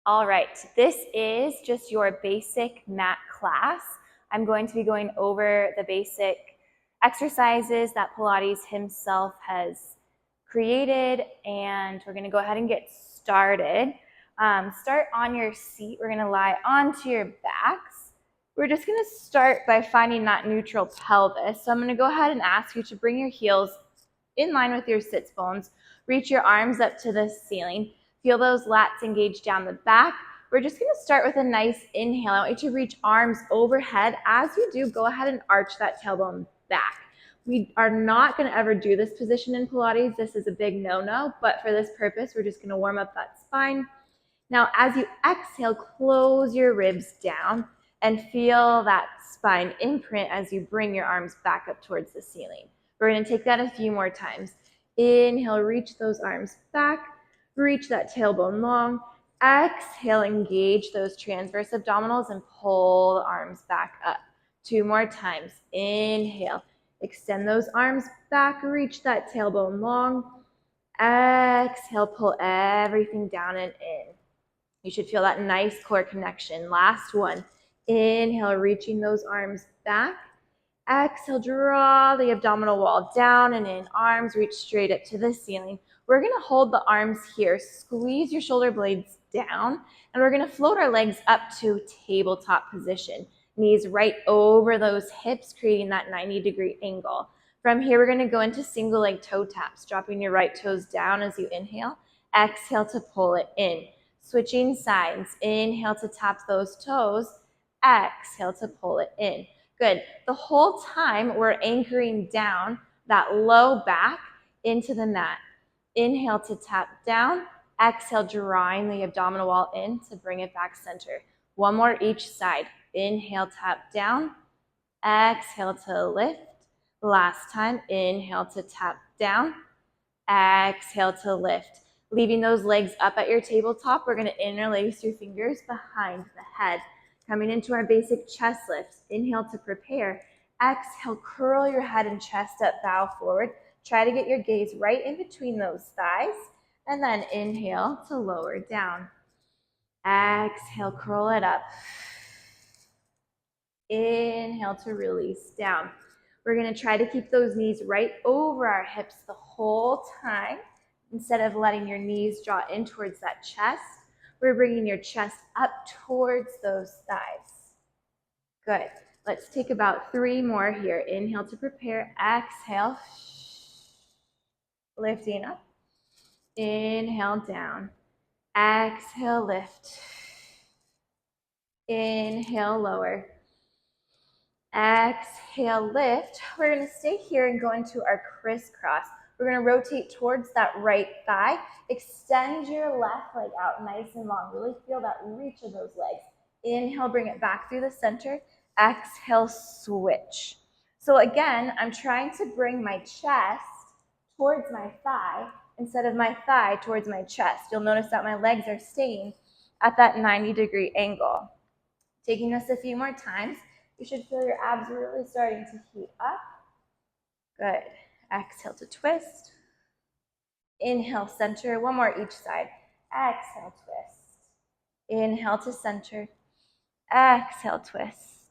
All right, this is just your basic mat class. I'm going to be going over the basic exercises that Pilates himself has created, and we're going to go ahead and get started. Start on your seat. We're going to lie onto your backs. We're just going to start by finding that neutral pelvis. So I'm going to go ahead and ask you to bring your heels in line with your sits bones. Reach your arms up to the ceiling. Feel those lats engage down the back. We're just going to start with a nice inhale. I want you to reach arms overhead. As you do, go ahead and arch that tailbone back. We are not going to ever do this position in Pilates. This is a big no-no, but for this purpose, we're just going to warm up that spine. Now, as you exhale, close your ribs down and feel that spine imprint as you bring your arms back up towards the ceiling. We're going to take that a few more times. Inhale, reach those arms back. Reach that tailbone long. Exhale, engage those transverse abdominals and pull the arms back up. 2 more times. Inhale, extend those arms back. Reach that tailbone long. Exhale, pull everything down and in. You should feel that nice core connection. Last one. Inhale, reaching those arms back. Exhale, draw the abdominal wall down and in. Arms reach straight up to the ceiling. We're going to hold the arms here. Squeeze your shoulder blades down. And we're going to float our legs up to tabletop position. Knees right over those hips, creating that 90-degree angle. From here, we're going to go into single leg toe taps, dropping your right toes down as you inhale. Exhale to pull it in. Switching sides. Inhale to tap those toes. Exhale to pull it in. Good. The whole time we're anchoring down that low back into the mat. Inhale to tap down. Exhale, drawing the abdominal wall in to bring it back center. One more each side. Inhale, tap down. Exhale to lift. Last time, inhale to tap down. Exhale to lift. Leaving those legs up at your tabletop, we're going to interlace your fingers behind the head. Coming into our basic chest lift. Inhale to prepare. Exhale, curl your head and chest up, bow forward. Try to get your gaze right in between those thighs. And then inhale to lower down. Exhale, curl it up. Inhale to release down. We're going to try to keep those knees right over our hips the whole time. Instead of letting your knees draw in towards that chest, we're bringing your chest up towards those thighs. Good. Let's take about 3 more here. Inhale to prepare. Exhale. Lifting up. Inhale down. Exhale, lift. Inhale, lower. Exhale, lift. We're going to stay here and go into our crisscross. We're going to rotate towards that right thigh. Extend your left leg out nice and long. Really feel that reach of those legs. Inhale, bring it back through the center. Exhale, switch. So again, I'm trying to bring my chest towards my thigh instead of my thigh towards my chest. You'll notice that my legs are staying at that 90-degree angle. Taking this a few more times. You should feel your abs really starting to heat up. Good. Exhale to twist. Inhale, center. 1 more each side. Exhale, twist. Inhale to center. Exhale, twist.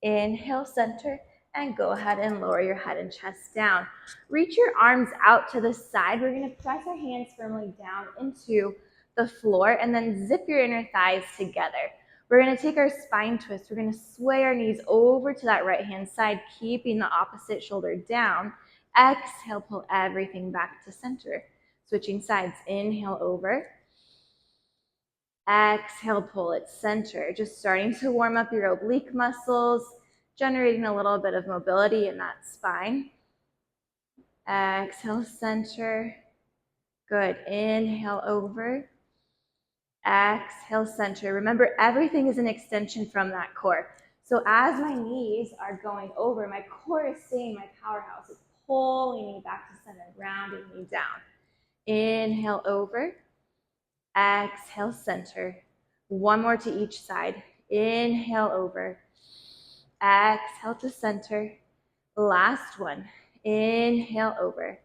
Inhale, center. And go ahead and lower your head and chest down. Reach your arms out to the side. We're going to press our hands firmly down into the floor and then zip your inner thighs together. We're going to take our spine twist. We're going to sway our knees over to that right-hand side, keeping the opposite shoulder down. Exhale, pull everything back to center. Switching sides. Inhale, over. Exhale, pull it center. Just starting to warm up your oblique muscles, generating a little bit of mobility in that spine. Exhale, center. Good. Inhale, over. Exhale, center. Remember, everything is an extension from that core. So as my knees are going over, my core is staying my powerhouse. It's pulling me back to center, grounding me down. Inhale, over. Exhale, center. 1 more to each side. Inhale, over. Exhale to center. Last one. Inhale, over.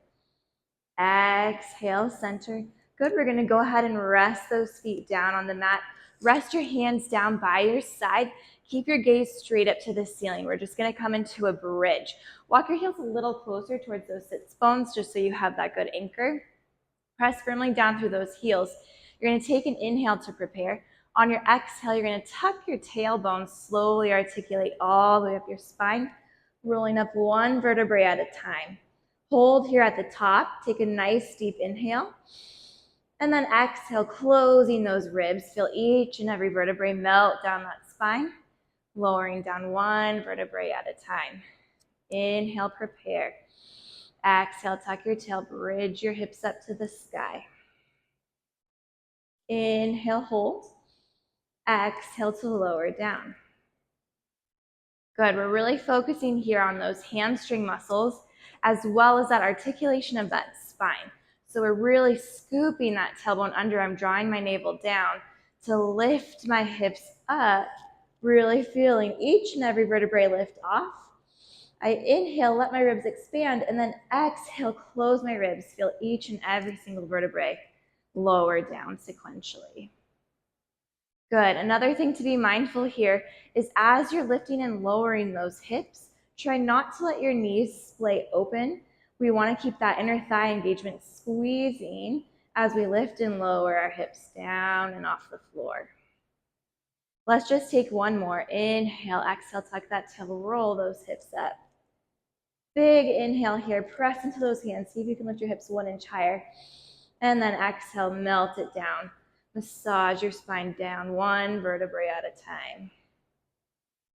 Exhale, center. Good, we're gonna go ahead and rest those feet down on the mat. Rest your hands down by your side. Keep your gaze straight up to the ceiling. We're just gonna come into a bridge. Walk your heels a little closer towards those sits bones just so you have that good anchor. Press firmly down through those heels. You're gonna take an inhale to prepare. On your exhale, you're gonna tuck your tailbone, slowly articulate all the way up your spine, rolling up one vertebrae at a time. Hold here at the top. Take a nice deep inhale. And then exhale, closing those ribs. Feel each and every vertebrae melt down that spine, lowering down one vertebrae at a time. Inhale, prepare. Exhale, tuck your tail, bridge your hips up to the sky. Inhale, hold. Exhale to lower down. Good, we're really focusing here on those hamstring muscles as well as that articulation of that spine. So we're really scooping that tailbone under. I'm drawing my navel down to lift my hips up, really feeling each and every vertebrae lift off. I inhale, let my ribs expand, and then exhale, close my ribs. Feel each and every single vertebrae lower down sequentially. Good. Another thing to be mindful here is as you're lifting and lowering those hips, try not to let your knees splay open. We want to keep that inner thigh engagement squeezing as we lift and lower our hips down and off the floor. Let's just take one more. Inhale, exhale, tuck that tail, roll those hips up. Big inhale here, press into those hands. See if you can lift your hips 1 inch higher. And then exhale, melt it down. Massage your spine down one vertebrae at a time.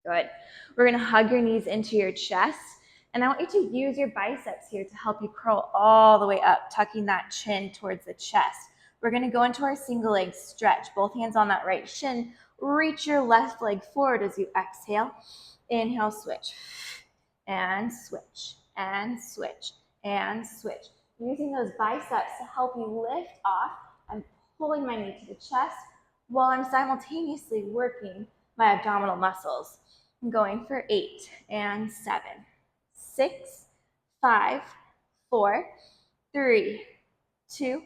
Good. We're going to hug your knees into your chest. And I want you to use your biceps here to help you curl all the way up, tucking that chin towards the chest. We're going to go into our single leg stretch. Both hands on that right shin. Reach your left leg forward as you exhale. Inhale, switch. And switch. And switch. And switch. Using those biceps to help you lift off. I'm pulling my knee to the chest while I'm simultaneously working my abdominal muscles. I'm going for 8 and 7, 6, 5, 4, 3, 2,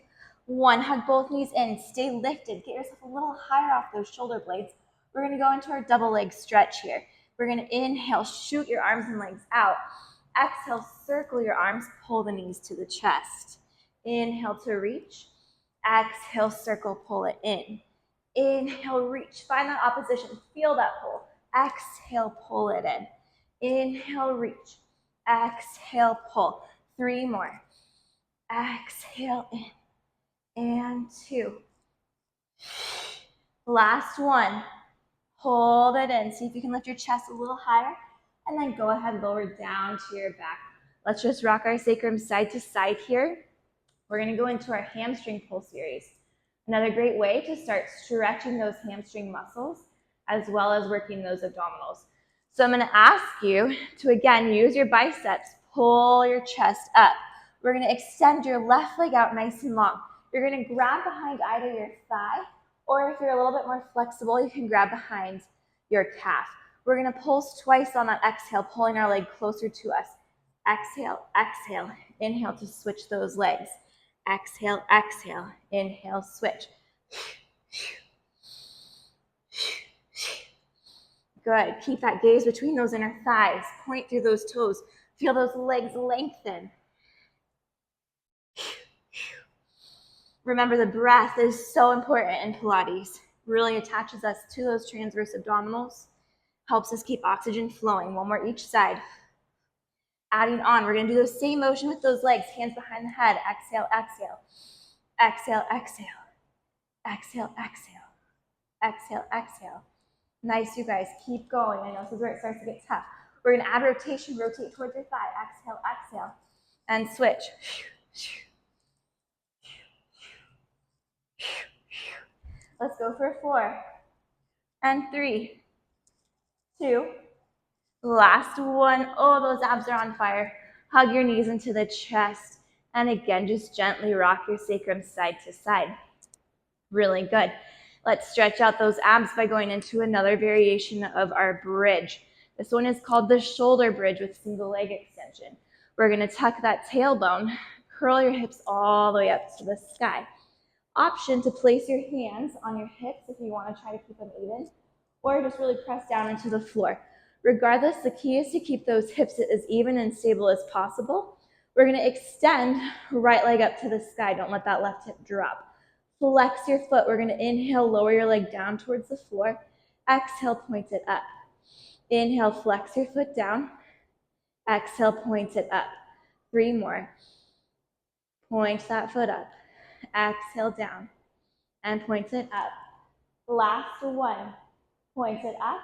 1. Hug both knees in. Stay lifted. Get yourself a little higher off those shoulder blades. We're going to go into our double leg stretch here. We're going to inhale, shoot your arms and legs out. Exhale, circle your arms, pull the knees to the chest. Inhale to reach. Exhale, circle, pull it in. Inhale, reach. Find that opposition. Feel that pull. Exhale, pull it in. Inhale, reach. Exhale, pull. 3 more. Exhale, in. And 2. Last 1. Hold it in. See if you can lift your chest a little higher. And then go ahead, lower down to your back. Let's just rock our sacrum side to side here. We're going to go into our hamstring pull series. Another great way to start stretching those hamstring muscles as well as working those abdominals. So I'm going to ask you to, again, use your biceps, pull your chest up. We're going to extend your left leg out nice and long. You're going to grab behind either your thigh, or if you're a little bit more flexible, you can grab behind your calf. We're going to pulse twice on that exhale, pulling our leg closer to us. Exhale, exhale. Inhale to switch those legs. Exhale, exhale. Inhale, switch. Good. Keep that gaze between those inner thighs. Point through those toes. Feel those legs lengthen. Remember, the breath is so important in Pilates. Really attaches us to those transverse abdominals. Helps us keep oxygen flowing. 1 more each side. Adding on, we're going to do the same motion with those legs. Hands behind the head. Exhale, exhale. Exhale, exhale. Exhale, exhale. Exhale, exhale. Nice, you guys. Keep going. I know this is where it starts to get tough. We're going to add rotation. Rotate towards your thigh. Exhale, exhale. And switch. Let's go for 4 and 3, 2. Last 1. Oh, those abs are on fire. Hug your knees into the chest. And again, just gently rock your sacrum side to side. Really good. Let's stretch out those abs by going into another variation of our bridge. This one is called the shoulder bridge with single leg extension. We're going to tuck that tailbone, curl your hips all the way up to the sky. option to place your hands on your hips if you want to try to keep them even, or just really press down into the floor. Regardless, the key is to keep those hips as even and stable as possible. We're going to extend right leg up to the sky. Don't let that left hip drop. Flex your foot. We're going to inhale, lower your leg down towards the floor. Exhale, point it up. Inhale, flex your foot down. Exhale, point it up. 3 more. Point that foot up. Exhale, down. And point it up. Last one. Point it up.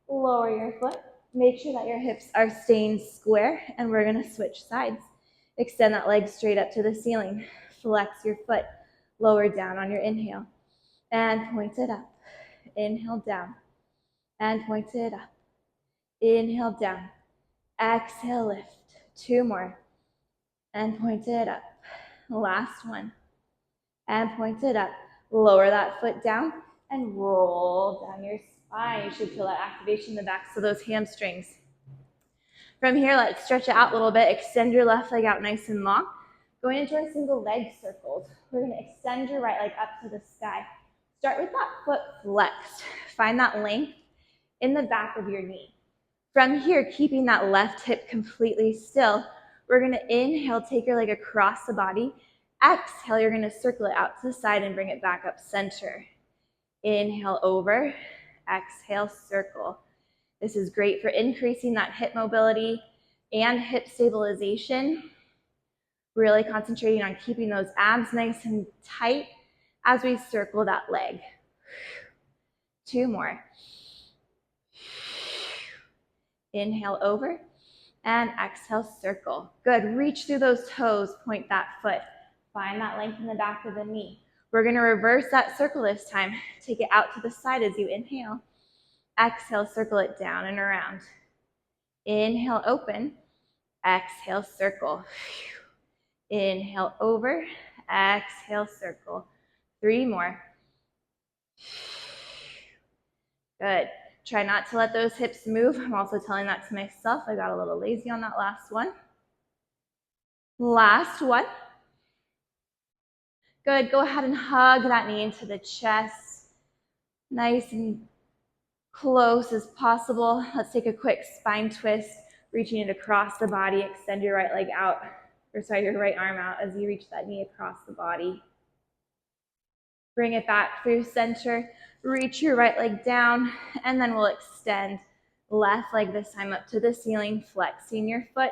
Lower your foot. Make sure that your hips are staying square, and we're going to switch sides. Extend that leg straight up to the ceiling. Flex your foot. Lower down on your inhale. And point it up. Inhale, down. And point it up. Inhale, down. Exhale, lift. 2 more. And point it up. Last one. And point it up. Lower that foot down and roll down your spine. You should feel that activation in the backs of those hamstrings. From here, let's stretch it out a little bit. Extend your left leg out nice and long. Going into our single leg circles, we're going to extend your right leg up to the sky. Start with that foot flexed. Find that length in the back of your knee. From here, keeping that left hip completely still, we're going to inhale, take your leg across the body. Exhale, you're going to circle it out to the side and bring it back up center. Inhale over, exhale, circle. This is great for increasing that hip mobility and hip stabilization. Really concentrating on keeping those abs nice and tight as we circle that leg. 2 more. Inhale over and exhale, circle. Good. Reach through those toes, point that foot. Find that length in the back of the knee. We're going to reverse that circle this time. Take it out to the side as you inhale. Exhale, circle it down and around. Inhale, open. Exhale, circle. Inhale, over. Exhale, circle. 3 more. Good. Try not to let those hips move. I'm also telling that to myself. I got a little lazy on that last one. Last one. Good. Go ahead and hug that knee into the chest. Nice and close as possible. Let's take a quick spine twist, reaching it across the body. Extend your right leg out, your right arm out as you reach that knee across the body. Bring it back through center. Reach your right leg down, and then we'll extend left leg this time up to the ceiling, flexing your foot.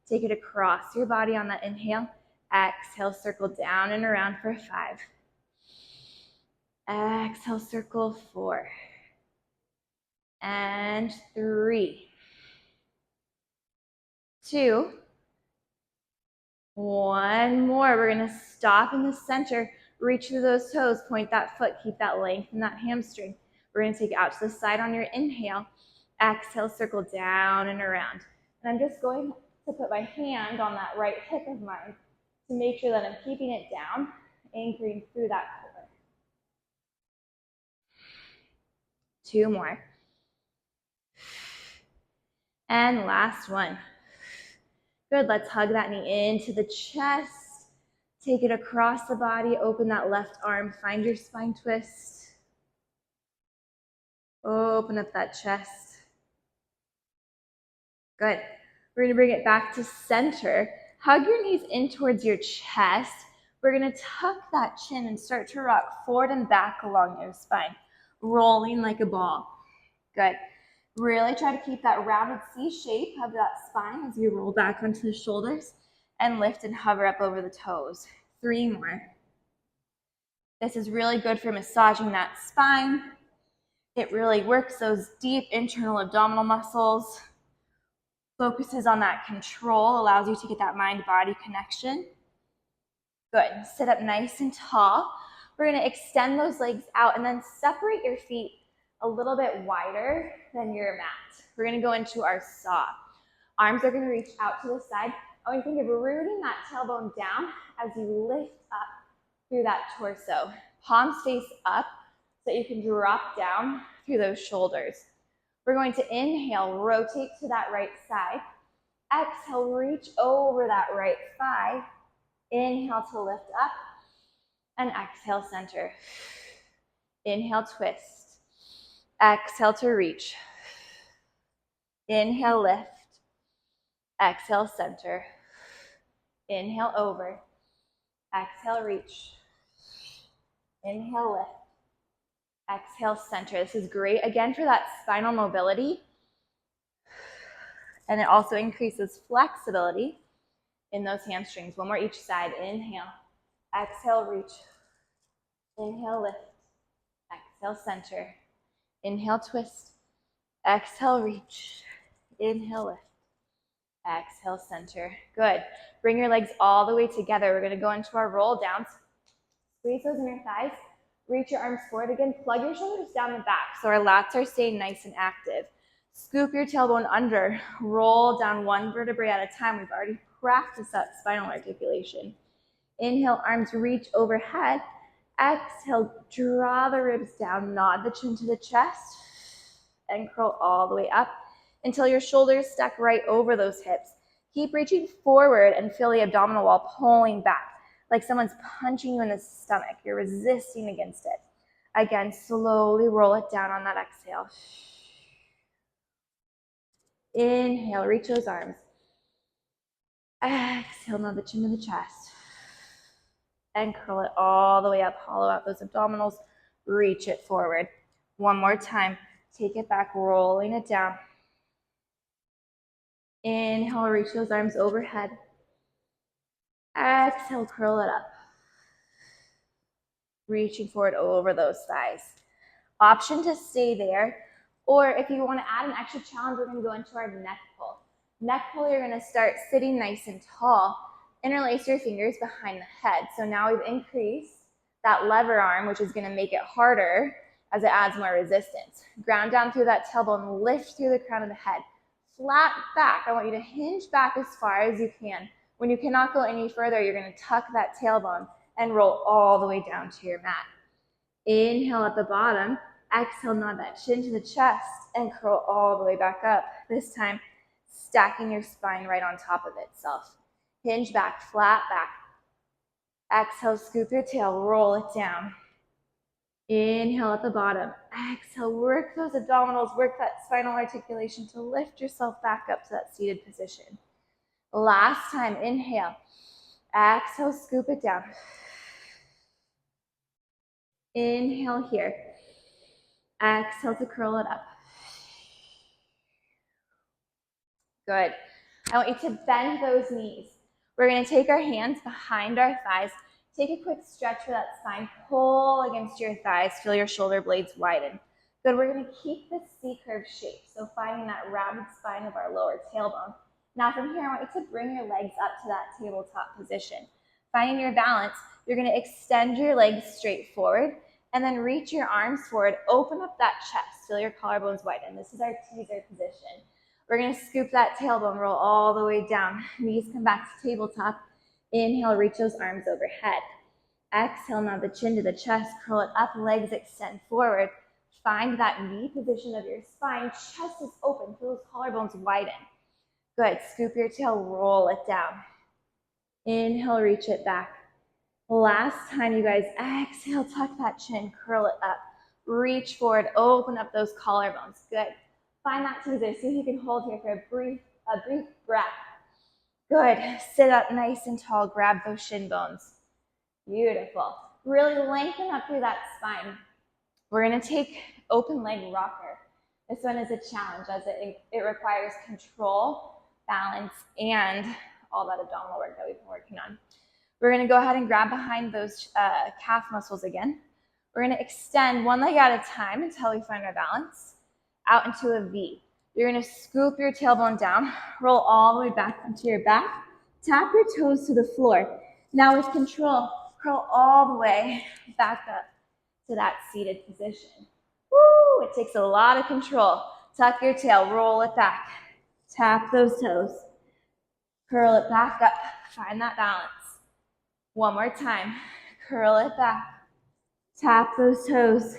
Take it across your body on that inhale. Exhale, circle down and around for 5. Exhale, circle 4. And 3. 2. 1 more. We're going to stop in the center. Reach through those toes. Point that foot. Keep that length in that hamstring. We're going to take it out to the side on your inhale. Exhale, circle down and around. And I'm just going to put my hand on that right hip of mine to make sure that I'm keeping it down, anchoring through that core. 2 more. And last one. Good. Let's hug that knee into the chest. Take it across the body. Open that left arm. Find your spine twist. Open up that chest. Good. We're going to bring it back to center. Hug your knees in towards your chest. We're going to tuck that chin and start to rock forward and back along your spine, rolling like a ball. Good. Really try to keep that rounded C shape of that spine as you roll back onto the shoulders and lift and hover up over the toes. 3 more. This is really good for massaging that spine. It really works those deep internal abdominal muscles, focuses on that control, allows you to get that mind-body connection. Good. Sit up nice and tall. We're going to extend those legs out and then separate your feet a little bit wider than your mat. We're going to go into our saw. Arms are going to reach out to the side. I want you to think of rooting that tailbone down as you lift up through that torso. Palms face up so that you can drop down through those shoulders. We're going to inhale, rotate to that right side. Exhale, reach over that right thigh. Inhale to lift up. And exhale, center. Inhale, twist. Exhale to reach. Inhale, lift. Exhale, center. Inhale, over. Exhale, reach. Inhale, lift. Exhale, center. This is great, again, for that spinal mobility. And it also increases flexibility in those hamstrings. One more each side. Inhale. Exhale, reach. Inhale, lift. Exhale, center. Inhale, twist. Exhale, reach. Inhale, lift. Exhale, center. Good. Bring your legs all the way together. We're going to go into our roll downs. Squeeze those inner thighs. Reach your arms forward. Again, plug your shoulders down the back so our lats are staying nice and active. Scoop your tailbone under. Roll down one vertebrae at a time. We've already practiced that spinal articulation. Inhale, arms reach overhead. Exhale, draw the ribs down. Nod the chin to the chest. And curl all the way up until your shoulders stack right over those hips. Keep reaching forward and feel the abdominal wall pulling back, like someone's punching you in the stomach. You're resisting against it. Again, slowly roll it down on that exhale. Inhale, reach those arms. Exhale, nod the chin to the chest. And curl it all the way up. Hollow out those abdominals. Reach it forward. One more time. Take it back, rolling it down. Inhale, reach those arms overhead. Exhale, curl it up. Reaching forward over those thighs. Option to stay there, or if you want to add an extra challenge, we're going to go into our neck pull. Neck pull, you're going to start sitting nice and tall. Interlace your fingers behind the head. So now we've increased that lever arm, which is going to make it harder as it adds more resistance. Ground down through that tailbone, lift through the crown of the head. Flat back. I want you to hinge back as far as you can. When you cannot go any further, you're going to tuck that tailbone and roll all the way down to your mat. Inhale at the bottom. Exhale, nod that chin to the chest and curl all the way back up. This time, stacking your spine right on top of itself. Hinge back, flat back. Exhale, scoop your tail, roll it down. Inhale at the bottom. Exhale, work those abdominals, work that spinal articulation to lift yourself back up to that seated position. Last time, inhale. Exhale, scoop it down. Inhale here. Exhale to curl it up. Good. I want you to bend those knees. We're going to take our hands behind our thighs. Take a quick stretch for that spine. Pull against your thighs. Feel your shoulder blades widen. Good. We're going to keep this C-curve shape. So finding that rounded spine of our lower tailbone. Now from here, I want you to bring your legs up to that tabletop position. Finding your balance, you're going to extend your legs straight forward and then reach your arms forward. Open up that chest. Feel your collarbones widen. This is our teaser position. We're going to scoop that tailbone, roll all the way down. Knees come back to tabletop. Inhale, reach those arms overhead. Exhale, nod the chin to the chest, curl it up, legs extend forward. Find that knee position of your spine. Chest is open, feel those collarbones widen. Good, scoop your tail, roll it down. Inhale, reach it back. Last time, you guys, exhale, tuck that chin, curl it up. Reach forward, open up those collarbones. Good. Find that teaser. See if you can hold here for a brief breath. Good. Sit up nice and tall. Grab those shin bones. Beautiful. Really lengthen up through that spine. We're going to take open leg rocker. This one is a challenge as it requires control, balance, and all that abdominal work that we've been working on. We're going to go ahead and grab behind those calf muscles again. We're going to extend one leg at a time until we find our balance. Out into a V. You're going to scoop your tailbone down, roll all the way back into your back, tap your toes to the floor. Now with control, curl all the way back up to that seated position. Woo! It takes a lot of control. Tuck your tail, roll it back, tap those toes, curl it back up, find that balance. One more time, curl it back, tap those toes,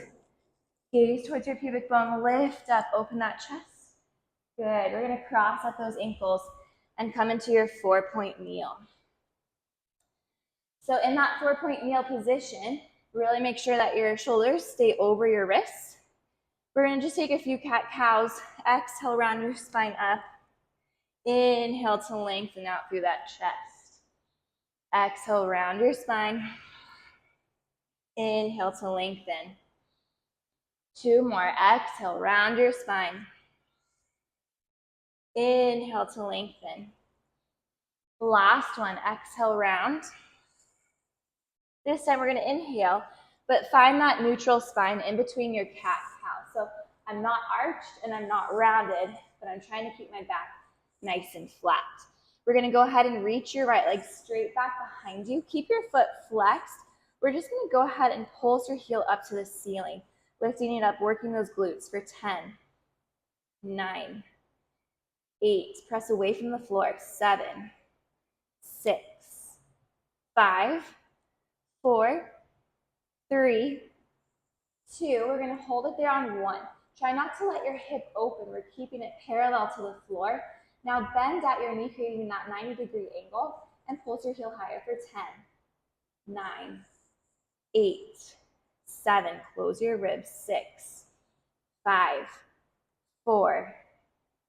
gaze towards your pubic bone, lift up, open that chest. Good. We're going to cross at those ankles and come into your 4-point kneel. So in that 4-point kneel position, really make sure that your shoulders stay over your wrists. We're going to just take a few cat-cows. Exhale, round your spine up. Inhale to lengthen out through that chest. Exhale, round your spine. Inhale to lengthen. 2 more. Exhale, round your spine. Inhale to lengthen. Last one. Exhale, round. This time we're going to inhale, but find that neutral spine in between your cat-cow. So I'm not arched and I'm not rounded, but I'm trying to keep my back nice and flat. We're going to go ahead and reach your right leg straight back behind you. Keep your foot flexed. We're just going to go ahead and pulse your heel up to the ceiling, lifting it up, working those glutes for 10, 9, 8. Press away from the floor. 7, 6, 5, 4, 3, 2. We're going to hold it there on 1. Try not to let your hip open. We're keeping it parallel to the floor. Now bend at your knee, creating that 90-degree angle, and pulse your heel higher for 10, 9, 8, 7. Close your ribs. 6, 5, 4,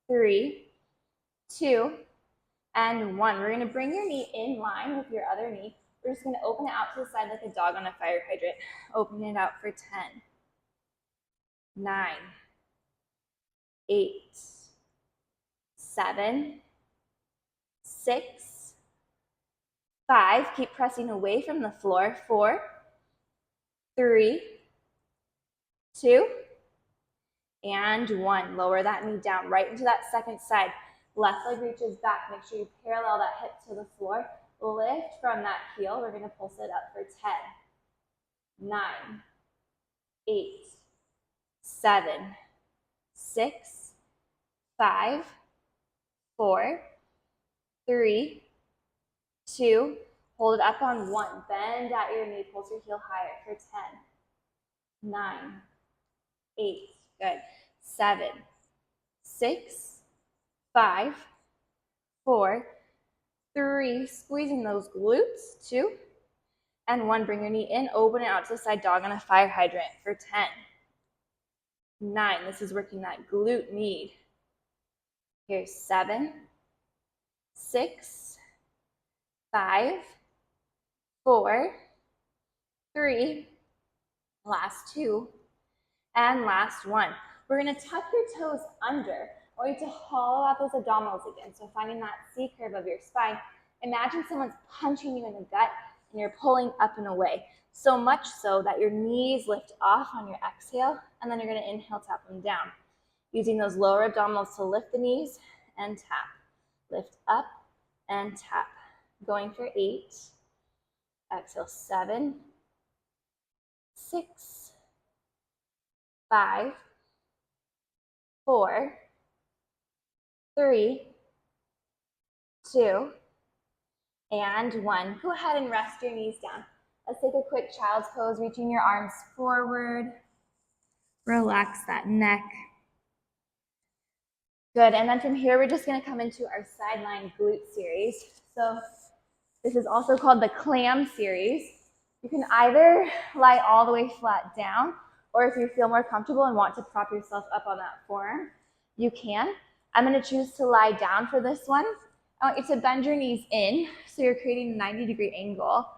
3, 2, and 1. We're going to bring your knee in line with your other knee. We're just going to open it out to the side like a dog on a fire hydrant. Open it out for 10, 9, 8, 7, 6, 5. Keep pressing away from the floor. 4, 3, 2, and 1. Lower that knee down right into that second side. Left leg reaches back. Make sure you parallel that hip to the floor. Lift from that heel. We're going to pulse it up for 10, 9, 8, 7, 6, 5, 4, 3, 2. Hold it up on 1. Bend at your knee. Pulse your heel higher for 10, 9, 8. Good. 7, 6, 5, 4, 3. Squeezing those glutes. 2, and 1. Bring your knee in. Open it out to the side. Dog on a fire hydrant for 10, 9. This is working that glute med. Here's 7, 6, 5, 4, 3. Last 2. And last 1. We're going to tuck your toes under. I want you to hollow out those abdominals again. So finding that C curve of your spine. Imagine someone's punching you in the gut and you're pulling up and away. So much so that your knees lift off on your exhale, and then you're going to inhale, tap them down. Using those lower abdominals to lift the knees and tap. Lift up and tap. Going for 8. Exhale, 7, 6, 5, 4, 3, 2, and 1. Go ahead and rest your knees down. Let's take a quick child's pose, reaching your arms forward. Relax that neck. Good, and then from here, we're just gonna come into our sideline glute series. So this is also called the clam series. You can either lie all the way flat down, or if you feel more comfortable and want to prop yourself up on that forearm, you can. I'm going to choose to lie down for this one. I want you to bend your knees in, so you're creating a 90-degree angle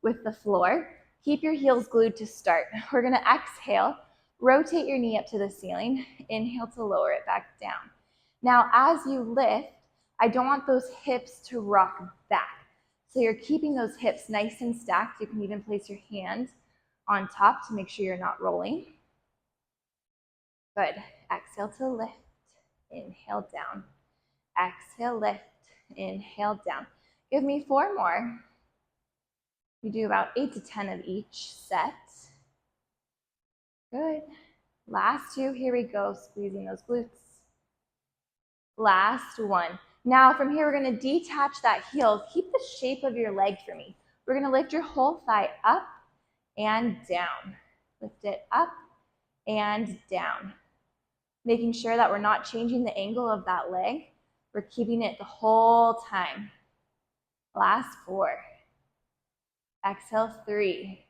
with the floor. Keep your heels glued to start. We're going to exhale, rotate your knee up to the ceiling, inhale to lower it back down. Now, as you lift, I don't want those hips to rock back. So you're keeping those hips nice and stacked. You can even place your hand on top to make sure you're not rolling. Good. Exhale to lift. Inhale down. Exhale, lift. Inhale down. Give me 4 more. We do about 8 to 10 of each set. Good. Last 2. Here we go. Squeezing those glutes. Last 1. Now from here, we're going to detach that heel. Keep the shape of your leg for me. We're going to lift your whole thigh up and down. Lift it up and down. Making sure that we're not changing the angle of that leg. We're keeping it the whole time. Last 4. Exhale, 3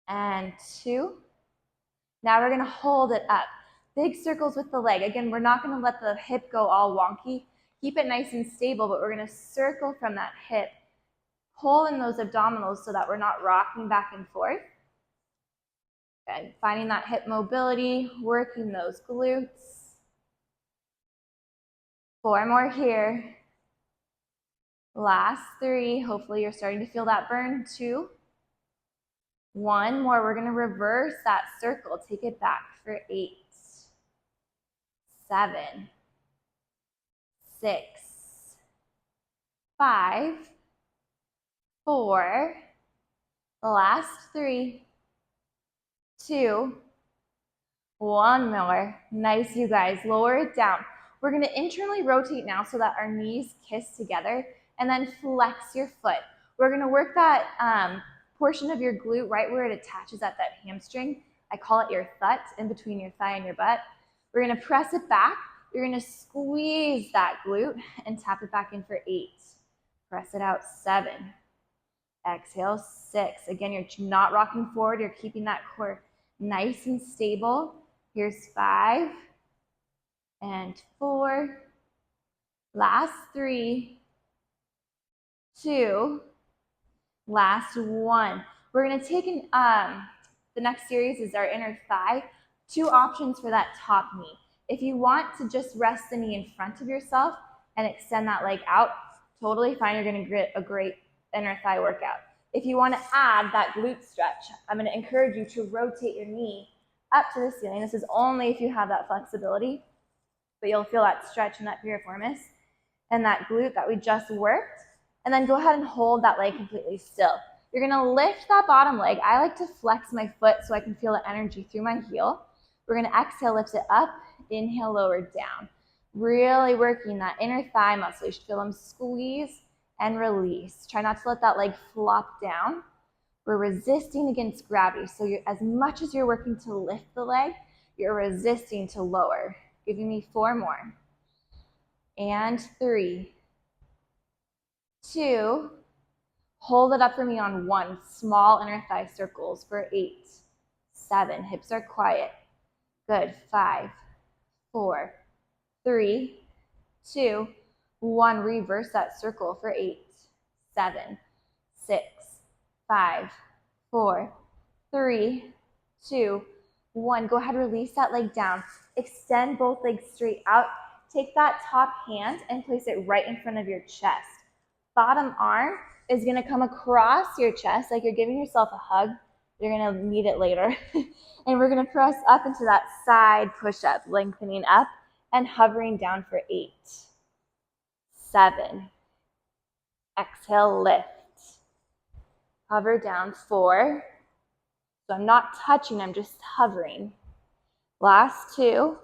and 2. Now we're going to hold it up. Big circles with the leg. Again, we're not going to let the hip go all wonky. Keep it nice and stable, but we're going to circle from that hip. Pull in those abdominals so that we're not rocking back and forth. Good. Finding that hip mobility, working those glutes. 4 more here. Last 3. Hopefully you're starting to feel that burn. 2. 1 more. We're going to reverse that circle. Take it back for 8, 7, 6, 5, 4. Last 3, 2, 1 more. Nice, you guys. Lower it down. We're going to internally rotate now so that our knees kiss together, and then flex your foot. We're going to work that portion of your glute right where it attaches at that hamstring. I call it your thut, in between your thigh and your butt. We're going to press it back. You're going to squeeze that glute and tap it back in for 8. Press it out, 7. Exhale, 6. Again, you're not rocking forward. You're keeping that core nice and stable. Here's 5 and 4. Last 3, 2. Last 1. We're going to take the next series is our inner thigh. 2 options for that top knee. If you want to just rest the knee in front of yourself and extend that leg out, totally fine. You're going to get a great inner thigh workout. If you want to add that glute stretch, I'm going to encourage you to rotate your knee up to the ceiling. This is only if you have that flexibility, but you'll feel that stretch in that piriformis and that glute that we just worked. And then go ahead and hold that leg completely still. You're going to lift that bottom leg. I like to flex my foot so I can feel the energy through my heel. We're going to exhale, lift it up, inhale, lower down. Really working that inner thigh muscle. You should feel them squeeze and release. Try not to let that leg flop down. We're resisting against gravity. So as much as you're working to lift the leg, you're resisting to lower. Giving me 4 more. And 3, 2, hold it up for me on 1. Small inner thigh circles for 8, 7. Hips are quiet. Good. 5, 4, 3, 2, 1. Reverse that circle for 8, 7, 6, 5, 4, 3, 2, 1. Go ahead, release that leg down. Extend both legs straight out. Take that top hand and place it right in front of your chest. Bottom arm is going to come across your chest like you're giving yourself a hug. You're going to need it later. And we're going to press up into that side push-up, lengthening up and hovering down for 8, 7. Exhale, lift. Hover down, 4. So I'm not touching, I'm just hovering. Last 2.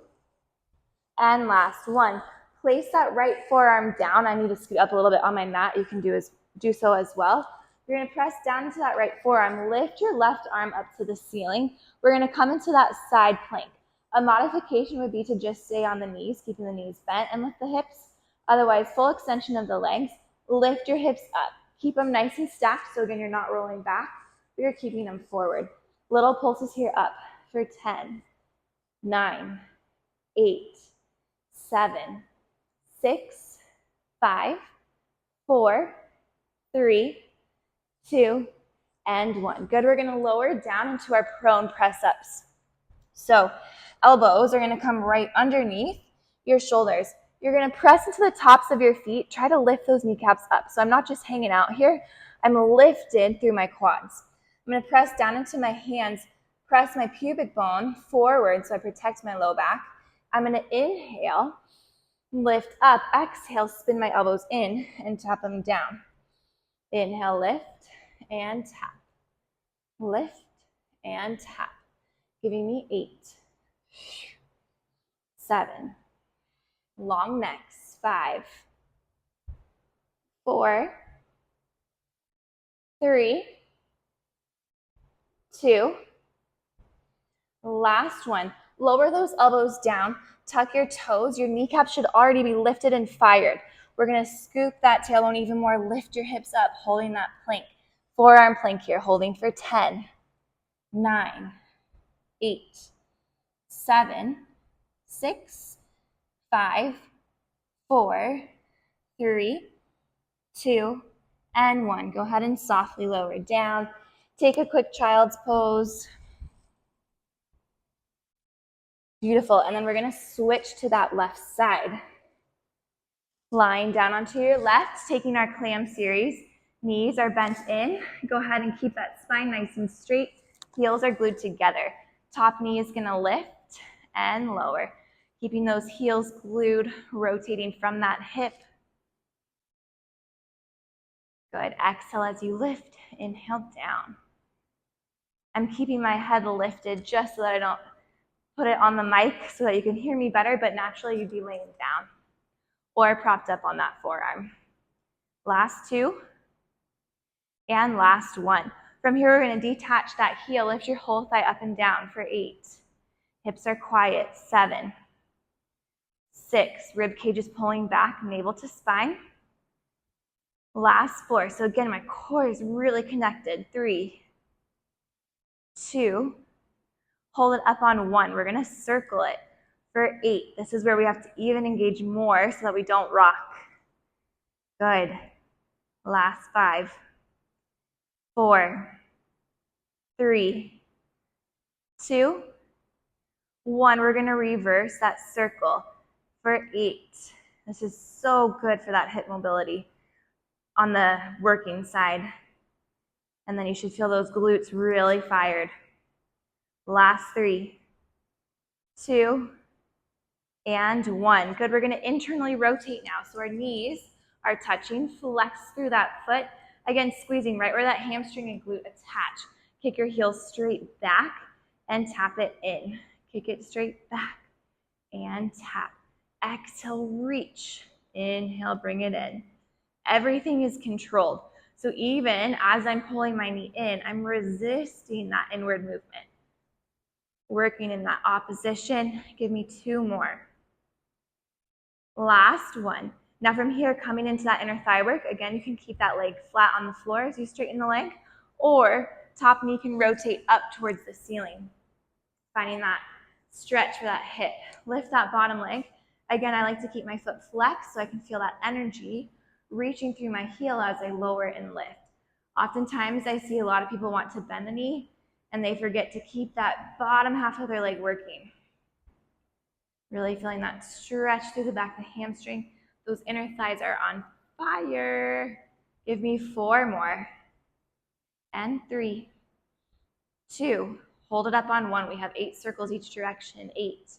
And last 1. Place that right forearm down. I need to scoot up a little bit on my mat. You can do so as well. You're going to press down into that right forearm. Lift your left arm up to the ceiling. We're going to come into that side plank. A modification would be to just stay on the knees, keeping the knees bent and lift the hips. Otherwise, full extension of the legs. Lift your hips up. Keep them nice and stacked, so again, you're not rolling back, but you're keeping them forward. Little pulses here up for 10, 9, 8, 7, 6, 5, 4, 3, 2, and 1. Good. We're going to lower down into our prone press-ups. So elbows are going to come right underneath your shoulders. You're going to press into the tops of your feet. Try to lift those kneecaps up. So I'm not just hanging out here. I'm lifted through my quads. I'm going to press down into my hands, press my pubic bone forward so I protect my low back. I'm going to inhale, lift up, exhale, spin my elbows in and tap them down. Inhale, lift and tap. Lift and tap. Giving me 8, 7, long necks, 5, 4, 3, 2, last one. Lower those elbows down, tuck your toes. Your kneecaps should already be lifted and fired. We're going to scoop that tailbone even more, lift your hips up, holding that plank. Forearm plank here, holding for 10, 9, 8, 7, 6, 5, 4, 3, 2, and 1. Go ahead and softly lower down. Take a quick child's pose. Beautiful. And then we're going to switch to that left side. Lying down onto your left, taking our clam series. Knees are bent in. Go ahead and keep that spine nice and straight. Heels are glued together. Top knee is going to lift and lower. Keeping those heels glued, rotating from that hip. Good. Exhale as you lift. Inhale down. I'm keeping my head lifted just so that I don't put it on the mic so that you can hear me better, but naturally you'd be laying down or propped up on that forearm. Last 2 and last 1. From here, we're going to detach that heel. Lift your whole thigh up and down for 8. Hips are quiet. 7, 6. Rib cage is pulling back, navel to spine. Last 4. So again, my core is really connected. 3, 2. Hold it up on 1. We're going to circle it for 8. This is where we have to even engage more so that we don't rock. Good. Last 5, 4, 3, 2, 1. We're going to reverse that circle for 8. This is so good for that hip mobility on the working side. And then you should feel those glutes really fired. Last 3, 2, and 1. Good. We're going to internally rotate now. So our knees are touching. Flex through that foot. Again, squeezing right where that hamstring and glute attach. Kick your heels straight back and tap it in. Kick it straight back and tap. Exhale, reach. Inhale, bring it in. Everything is controlled. So even as I'm pulling my knee in, I'm resisting that inward movement. Working in that opposition. Give me 2 more. Last 1. Now from here, coming into that inner thigh work, again, you can keep that leg flat on the floor as you straighten the leg, or top knee can rotate up towards the ceiling. Finding that stretch for that hip. Lift that bottom leg. Again, I like to keep my foot flexed so I can feel that energy reaching through my heel as I lower and lift. Oftentimes, I see a lot of people want to bend the knee, and they forget to keep that bottom half of their leg working. Really feeling that stretch through the back of the hamstring. Those inner thighs are on fire. Give me 4 more. And 3, 2. Hold it up on 1. We have 8 circles each direction. 8,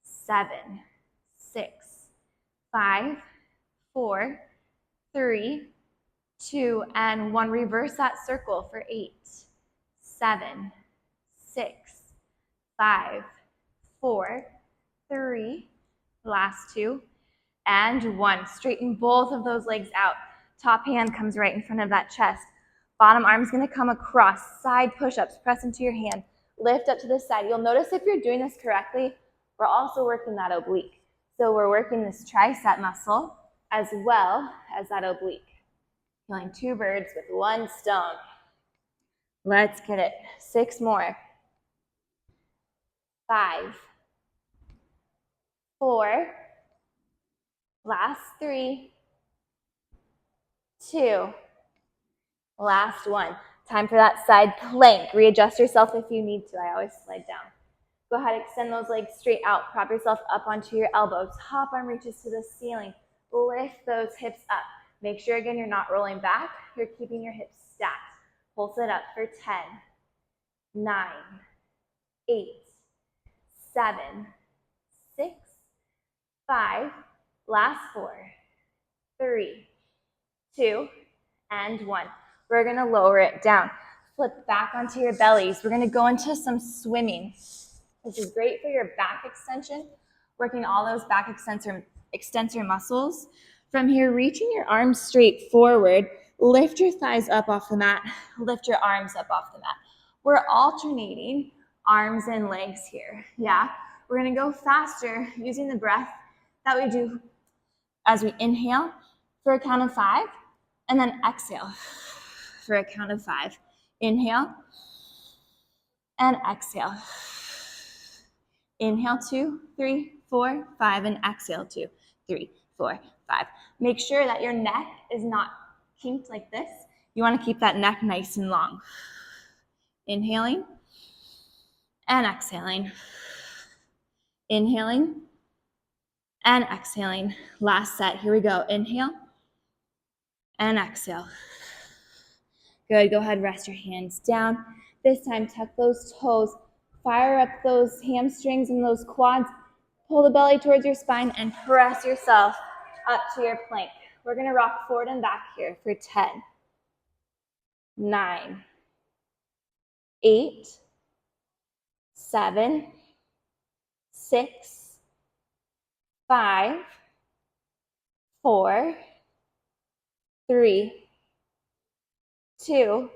7, 6, 5, 4, 3, 2, and 1. Reverse that circle for 8, 7, 6, 5, 4, 3, last 2, and 1. Straighten both of those legs out. Top hand comes right in front of that chest. Bottom arm's going to come across. Side push-ups. Press into your hand. Lift up to the side. You'll notice if you're doing this correctly, we're also working that oblique. So we're working this tricep muscle as well as that oblique. Killing 2 birds with 1 stone. Let's get it. 6 more. 5, 4, last 3, 2, last 1. Time for that side plank. Readjust yourself if you need to. I always slide down. Go ahead, extend those legs straight out. Prop yourself up onto your elbows. Top arm reaches to the ceiling. Lift those hips up. Make sure, again, you're not rolling back. You're keeping your hips stacked. Pulse it up for 10, 9, 8, 7, 6, 5, last 4, 3, 2, and 1. We're going to lower it down. Flip back onto your bellies. We're going to go into some swimming. This is great for your back extension, working all those back extensor muscles. From here, reaching your arms straight forward, lift your thighs up off the mat, lift your arms up off the mat. We're alternating arms and legs here, yeah? We're gonna go faster using the breath that we do as we inhale for a count of 5, and then exhale. for a count of 5. Inhale and exhale. Inhale, 2, 3, 4, 5, and exhale, 2, 3, 4, 5. Make sure that your neck is not kinked like this. You want to keep that neck nice and long. Inhaling and exhaling. Inhaling and exhaling. Last set. Here we go. Inhale and exhale. Good. Go ahead, rest your hands down. This time, tuck those toes. Fire up those hamstrings and those quads. Pull the belly towards your spine and press yourself up to your plank. We're going to rock forward and back here for 10, 9, 8, 7, 6, 5, 4, 3, 2,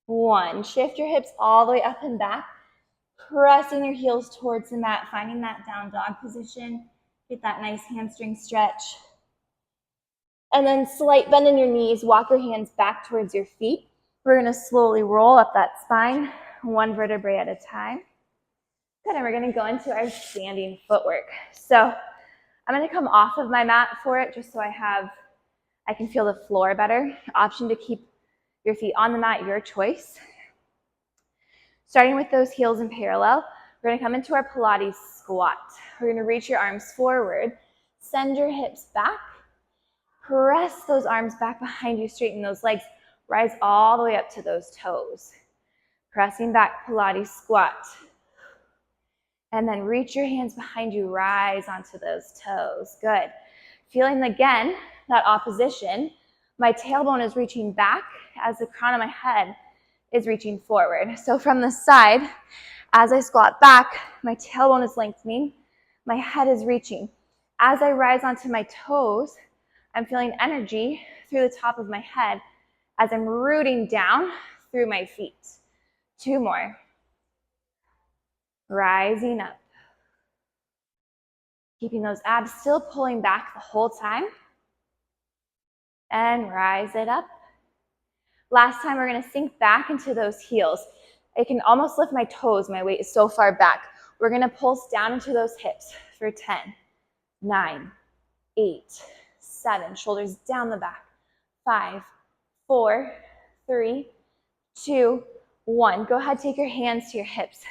1. Shift your hips all the way up and back, pressing your heels towards the mat, finding that down dog position. Get that nice hamstring stretch. And then slight bend in your knees. Walk your hands back towards your feet. We're going to slowly roll up that spine, one vertebrae at a time. Good, and we're going to go into our standing footwork. So I'm going to come off of my mat for it just so I can feel the floor better. Option to keep your feet on the mat, your choice. Starting with those heels in parallel, we're going to come into our Pilates squat. We're going to reach your arms forward, send your hips back, press those arms back behind you, straighten those legs, rise all the way up to those toes. Pressing back, Pilates squat. And then reach your hands behind you, rise onto those toes. Good. Feeling again that opposition. My tailbone is reaching back as the crown of my head is reaching forward. So from the side, as I squat back, my tailbone is lengthening, my head is reaching. As I rise onto my toes, I'm feeling energy through the top of my head as I'm rooting down through my feet. 2 more. Rising up. Keeping those abs still pulling back the whole time. And rise it up. Last time, we're going to sink back into those heels. I can almost lift my toes. My weight is so far back. We're going to pulse down into those hips for 10, 9, 8, 7. Shoulders down the back. 5, 4, 3, 2, 1. Go ahead, take your hands to your hips.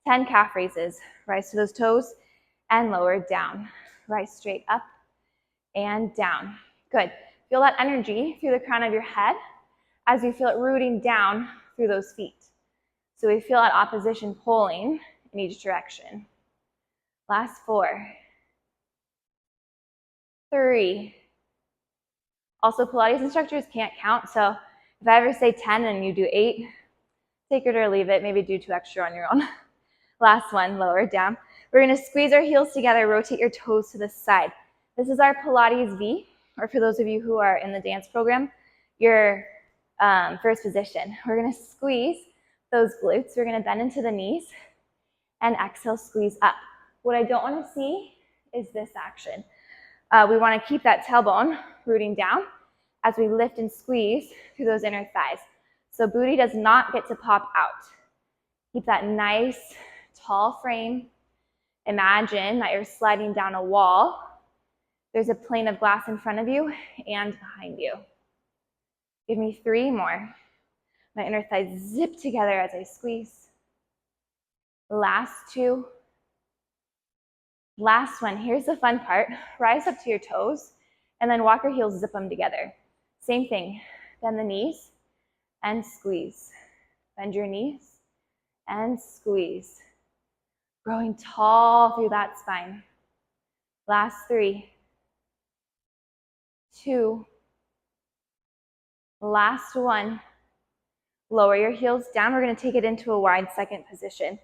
10 calf raises. Rise to those toes and lower down. Rise straight up and down. Good. Feel that energy through the crown of your head as you feel it rooting down through those feet. So we feel that opposition pulling in each direction. Last 4, 3. Also, Pilates instructors can't count, so if I ever say 10 and you do 8, take it or leave it. Maybe do 2 extra on your own. Last one, lower down. We're going to squeeze our heels together, rotate your toes to the side. This is our Pilates V, or for those of you who are in the dance program, your first position. We're going to squeeze those glutes. We're going to bend into the knees and exhale, squeeze up. What I don't want to see is this action. We want to keep that tailbone rooting down as we lift and squeeze through those inner thighs. So booty does not get to pop out. Keep that nice, tall frame. Imagine that you're sliding down a wall. There's a plane of glass in front of you and behind you. Give me 3 more. My inner thighs zip together as I squeeze. Last 2. Last one. Here's the fun part. Rise up to your toes and then walk your heels, zip them together. Same thing. Bend the knees and squeeze. Bend your knees and squeeze. Growing tall through that spine. Last 3, 2, last 1. Lower your heels down. We're going to take it into a wide second position.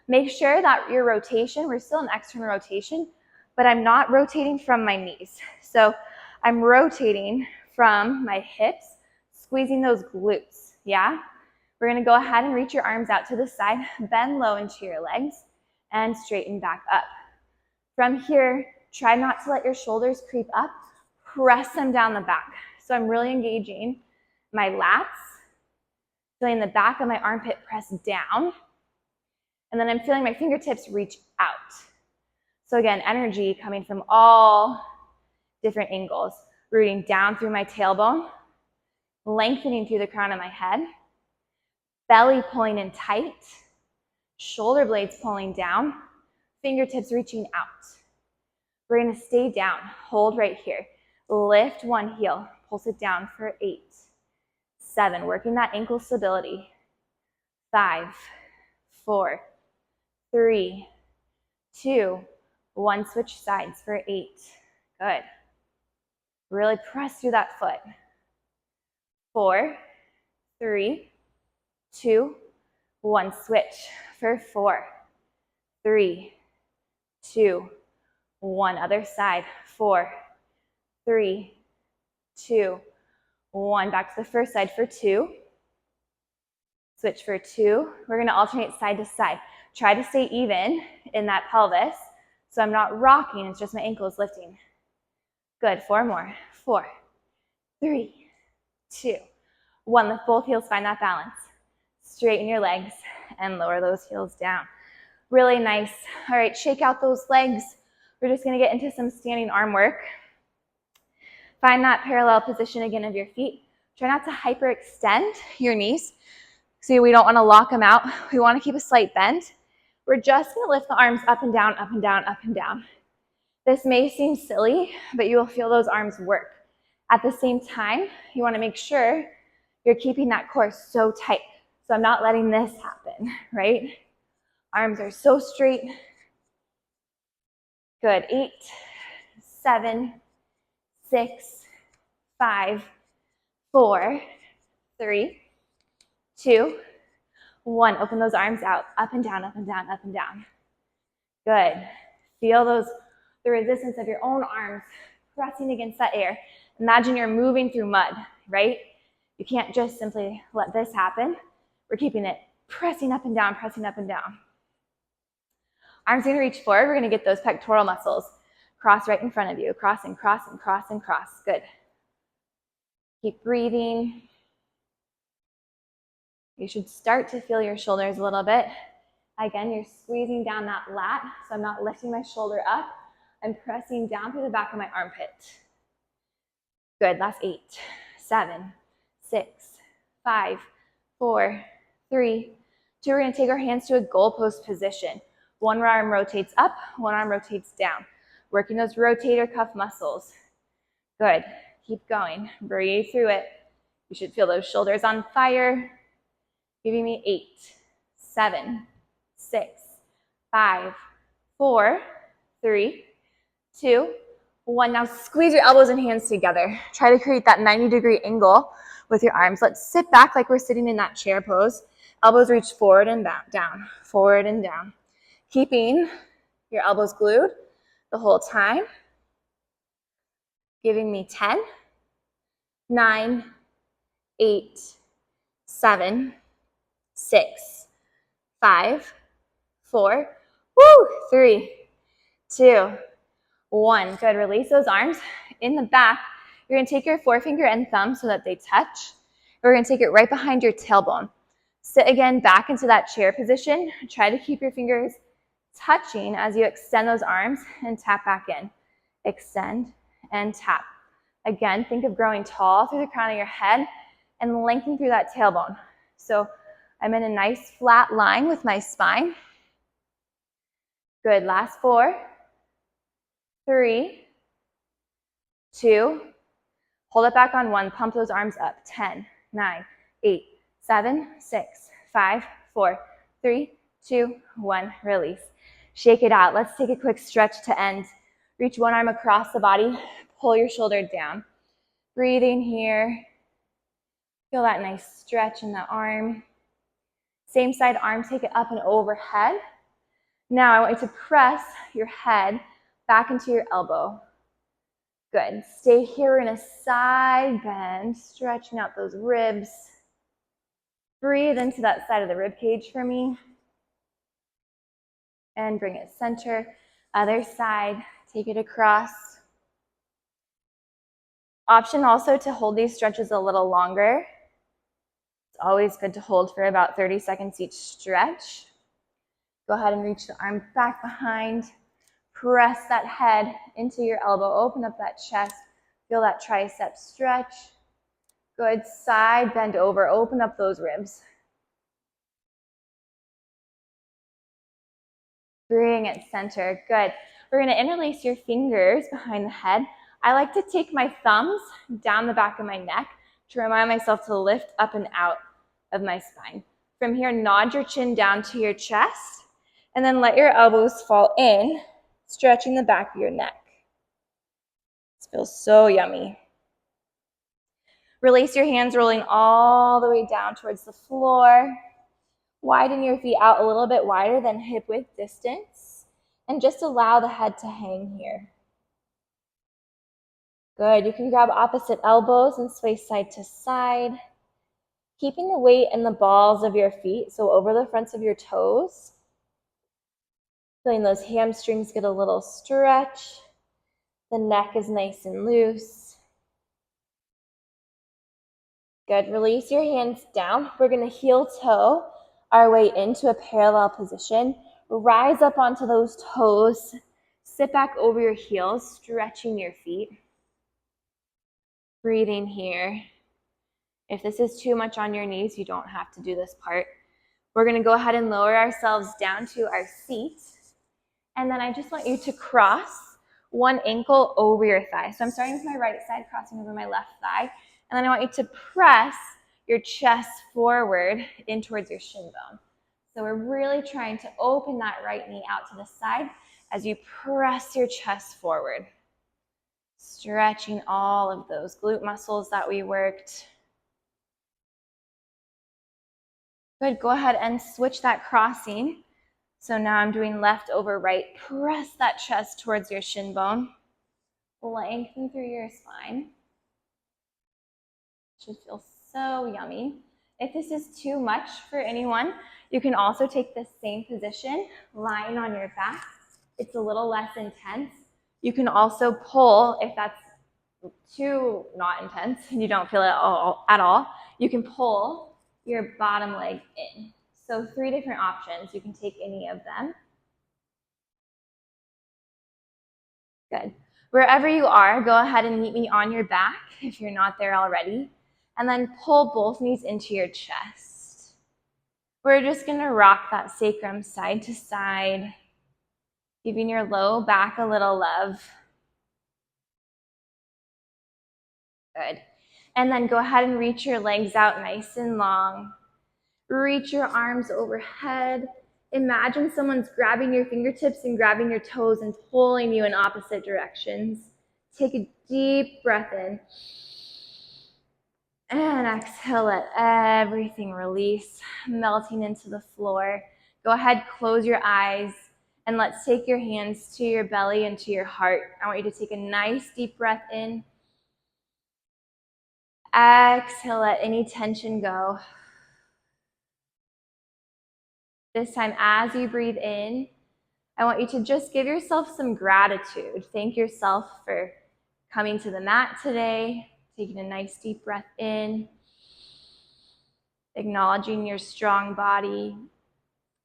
Make sure that your rotation, we're still in external rotation, but I'm not rotating from my knees. So I'm rotating from my hips, squeezing those glutes, yeah? We're going to go ahead and reach your arms out to the side, bend low into your legs, and straighten back up. From here, try not to let your shoulders creep up. Press them down the back. So I'm really engaging my lats, feeling the back of my armpit press down, and then I'm feeling my fingertips reach out. So again, energy coming from all different angles, rooting down through my tailbone, lengthening through the crown of my head, belly pulling in tight, shoulder blades pulling down, fingertips reaching out. We're gonna stay down, hold right here. Lift one heel, pulse it down for 8, 7, working that ankle stability. 5, 4, 3, 2, 1, switch sides for 8. Good. Really press through that foot. 4, 3, 2, 1, switch for 4, 3, 2, 1, other side. 4, 3, 2, 1, back to the first side for 2. Switch for 2. We're going to alternate side to side. Try to stay even in that pelvis, so I'm not rocking, it's just my ankles lifting. Good, 4 more. 4, 3, 2, 1. Lift both heels, find that balance. Straighten your legs and lower those heels down. Really nice. All right, shake out those legs. We're just going to get into some standing arm work. Find that parallel position again of your feet. Try not to hyperextend your knees. See, we don't want to lock them out. We want to keep a slight bend. We're just going to lift the arms up and down, up and down, up and down. This may seem silly, but you will feel those arms work. At the same time, you want to make sure you're keeping that core so tight. So I'm not letting this happen, right? Arms are so straight. Good. 8, 7, 6, 5, 4, 3, 2, 1. Open those arms out, up and down, up and down, up and down. Good. Feel the resistance of your own arms pressing against that air. Imagine you're moving through mud, right? You can't just simply let this happen. We're keeping it pressing up and down, pressing up and down. Arms are going to reach forward. We're going to get those pectoral muscles. Cross right in front of you. Cross and cross and cross and cross. Good. Keep breathing. You should start to feel your shoulders a little bit. Again, you're squeezing down that lat, so I'm not lifting my shoulder up. I'm pressing down through the back of my armpit. Good. Last 8, 7, 6, 5, 4, 3, 2. We're going to take our hands to a goalpost position. One arm rotates up, one arm rotates down. Working those rotator cuff muscles. Good. Keep going. Breathe through it. You should feel those shoulders on fire. Giving me 8, 7, 6, 5, 4, 3, 2, 1. Now squeeze your elbows and hands together. Try to create that 90-degree angle with your arms. Let's sit back like we're sitting in that chair pose. Elbows reach forward and down, forward and down. Keeping your elbows glued the whole time. Giving me 10, 9, 8, 7, 6, 5, 4, 3, 2, 1. Good. Release those arms. In the back, you're going to take your forefinger and thumb so that they touch. We're going to take it right behind your tailbone. Sit again back into that chair position. Try to keep your fingers touching as you extend those arms and tap back in. Extend and tap. Again, think of growing tall through the crown of your head and lengthen through that tailbone. So I'm in a nice flat line with my spine. Good. Last 4, 3, 2. Hold it back on 1. Pump those arms up. 10, 9, 8, 7, 6, 5, 4, 3, 2, 1. Release. Shake it out. Let's take a quick stretch to end. Reach one arm across the body. Pull your shoulder down. Breathing here. Feel that nice stretch in the arm. Same side arm, take it up and overhead. Now I want you to press your head back into your elbow. Good. Stay here in a side bend, stretching out those ribs. Breathe into that side of the rib cage for me. And bring it center. Other side, take it across. Option also to hold these stretches a little longer. always good to hold for about 30 seconds each stretch. Go ahead and reach the arms back behind. Press that head into your elbow. Open up that chest. Feel that tricep stretch. Good. Side bend over. Open up those ribs. Bring it center. Good. We're going to interlace your fingers behind the head. I like to take my thumbs down the back of my neck to remind myself to lift up and out of my spine. From here, nod your chin down to your chest, and then let your elbows fall in, stretching the back of your neck. This feels so yummy. Release your hands, rolling all the way down towards the floor. Widen your feet out a little bit wider than hip width distance, and just allow the head to hang here. Good. You can grab opposite elbows and sway side to side, keeping the weight in the balls of your feet, so over the fronts of your toes. Feeling those hamstrings get a little stretch. The neck is nice and loose. Good. Release your hands down. We're going to heel toe our way into a parallel position. Rise up onto those toes. Sit back over your heels, stretching your feet. Breathing here. If this is too much on your knees, you don't have to do this part. We're going to go ahead and lower ourselves down to our seat. And then I just want you to cross one ankle over your thigh. So I'm starting with my right side, crossing over my left thigh. And then I want you to press your chest forward in towards your shin bone. So we're really trying to open that right knee out to the side as you press your chest forward. Stretching all of those glute muscles that we worked. Good, go ahead and switch that crossing. So now I'm doing left over right. Press that chest towards your shin bone. Lengthen through your spine. Should feel so yummy. If this is too much for anyone, you can also take the same position, lying on your back. It's a little less intense. You can also pull, if that's too not intense and you don't feel it at all, you can pull your bottom leg in. So 3 different options. You can take any of them. Good. Wherever you are, go ahead and meet me on your back if you're not there already. And then pull both knees into your chest. We're just going to rock that sacrum side to side, giving your low back a little love. Good. And then go ahead and reach your legs out nice and long. Reach your arms overhead. Imagine someone's grabbing your fingertips and grabbing your toes and pulling you in opposite directions. Take a deep breath in. And exhale, let everything release, melting into the floor. Go ahead, close your eyes, and let's take your hands to your belly and to your heart. I want you to take a nice deep breath in. Exhale, let any tension go. This time, as you breathe in, I want you to just give yourself some gratitude. Thank yourself for coming to the mat today, taking a nice deep breath in, acknowledging your strong body,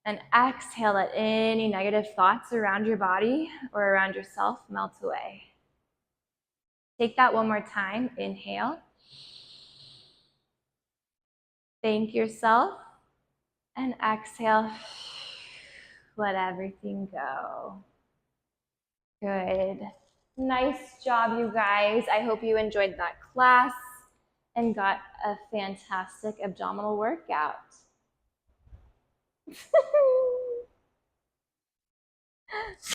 and exhale, let any negative thoughts around your body or around yourself melt away. Take that one more time. Inhale. Thank yourself. And exhale. Let everything go. Good. Nice job, you guys. I hope you enjoyed that class and got a fantastic abdominal workout.